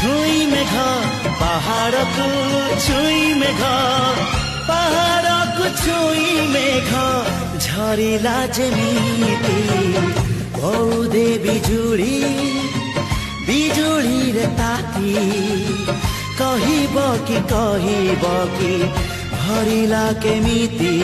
छुई मेघ पहाड़ को छुई मेघ पहाड़ को छुई मेघ झरिला जेमिति बहुदे बिजुली बिजुली रे ताती कहिब कि भरिला केमिति